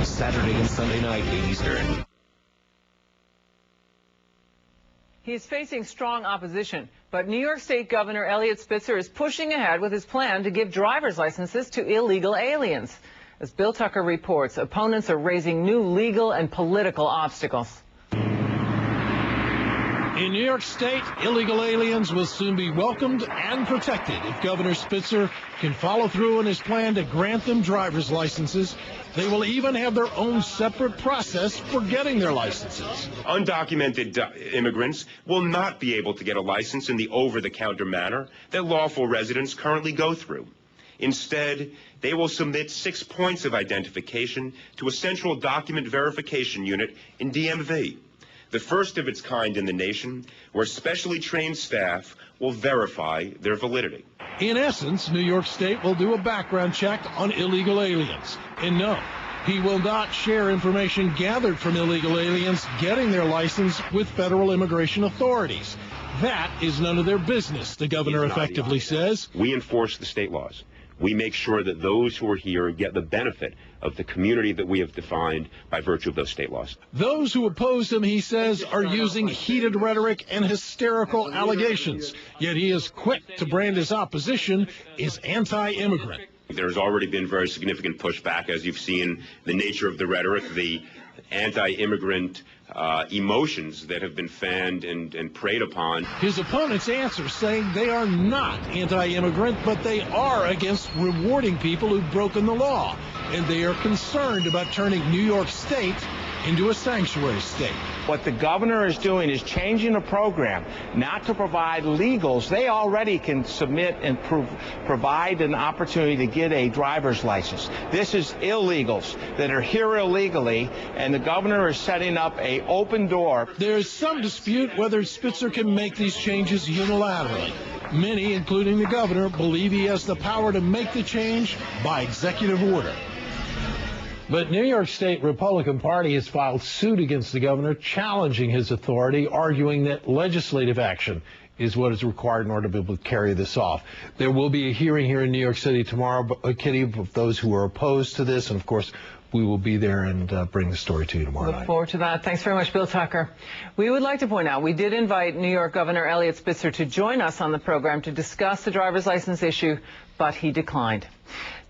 Saturday and Sunday night, 8 Eastern. He is facing strong opposition, but New York State Governor Eliot Spitzer is pushing ahead with his plan to give driver's licenses to illegal aliens. As Bill Tucker reports, opponents are raising new legal and political obstacles. In New York State, illegal aliens will soon be welcomed and protected if Governor Spitzer can follow through on his plan to grant them driver's licenses. They will even have their own separate process for getting their licenses. Undocumented immigrants will not be able to get a license in the over-the-counter manner that lawful residents currently go through. Instead, they will submit 6 points of identification to a central document verification unit in DMV, the first of its kind in the nation, where specially trained staff will verify their validity. In essence, New York State will do a background check on illegal aliens. And no, he will not share information gathered from illegal aliens getting their license with federal immigration authorities. That is none of their business, the governor effectively says. We enforce the state laws. We make sure that those who are here get the benefit of the community that we have defined by virtue of those state laws. Those who oppose him, he says, are using heated rhetoric and hysterical allegations. Yet he is quick to brand his opposition as anti-immigrant. There's already been very significant pushback, as you've seen the nature of the rhetoric, the anti-immigrant emotions that have been fanned and preyed upon. His opponents answer saying they are not anti-immigrant, but they are against rewarding people who've broken the law. And they are concerned about turning New York State into a sanctuary state. What the governor is doing is changing the program not to provide legals. They already can submit and provide an opportunity to get a driver's license. This is illegals that are here illegally, and the governor is setting up an open door. There is some dispute whether Spitzer can make these changes unilaterally. Many, including the governor, believe he has the power to make the change by executive order. But New York State Republican Party has filed suit against the governor, challenging his authority, arguing that legislative action is what is required in order to be able to carry this off. There will be a hearing here in New York City tomorrow, Kitty, of those who are opposed to this, and of course, we will be there and bring the story to you tomorrow night. Look forward to that. Thanks very much, Bill Tucker. We would like to point out we did invite New York Governor Eliot Spitzer to join us on the program to discuss the driver's license issue, but he declined.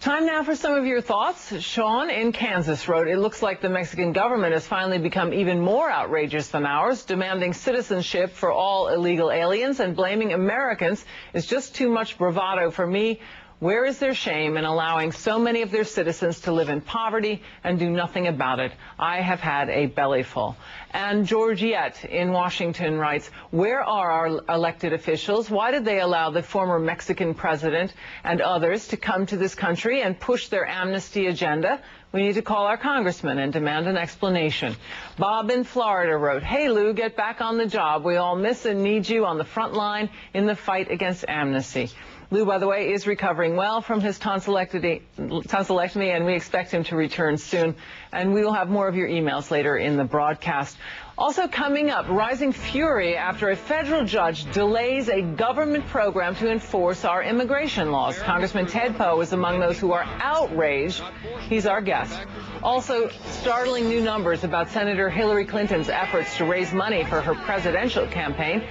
Time now for some of your thoughts. Sean in Kansas wrote, "It looks like the Mexican government has finally become even more outrageous than ours. Demanding citizenship for all illegal aliens and blaming Americans is just too much bravado for me. Where is their shame in allowing so many of their citizens to live in poverty and do nothing about it? I have had a bellyful." And Georgette in Washington writes, "Where are our elected officials? Why did they allow the former Mexican president and others to come to this country and push their amnesty agenda? We need to call our congressman and demand an explanation." Bob in Florida wrote, "Hey, Lou, get back on the job. We all miss and need you on the front line in the fight against amnesty." Lou, by the way, is recovering well from his tonsillectomy, and we expect him to return soon. And we will have more of your emails later in the broadcast. Also coming up, rising fury after a federal judge delays a government program to enforce our immigration laws. Congressman Ted Poe is among those who are outraged. He's our guest. Also, startling new numbers about Senator Hillary Clinton's efforts to raise money for her presidential campaign.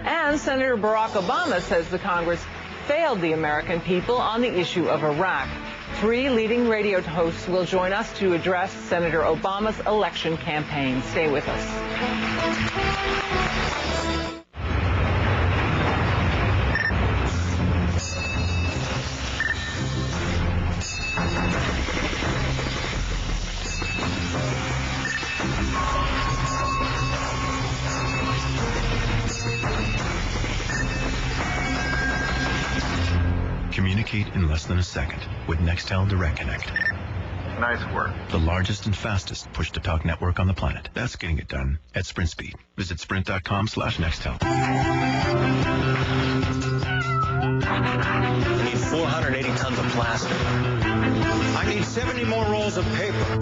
And Senator Barack Obama says the Congress failed the American people on the issue of Iraq. 3 leading radio hosts will join us to address Senator Obama's election campaign. Stay with us. Communicate in less than a second with Nextel Direct Connect. Nice work. The largest and fastest push-to-talk network on the planet. That's getting it done at Sprint speed. Visit sprint.com/Nextel. I need 480 tons of plastic. I need 70 more rolls of paper.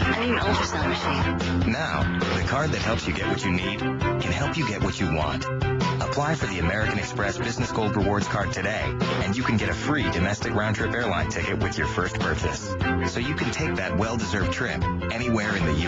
I need an ultrasound machine. Now, the card that helps you get what you need can help you get what you want. Apply Apply for the American Express Business Gold Rewards Card today, and you can get a free domestic round-trip airline ticket with your first purchase. So you can take that well-deserved trip anywhere in the U.S.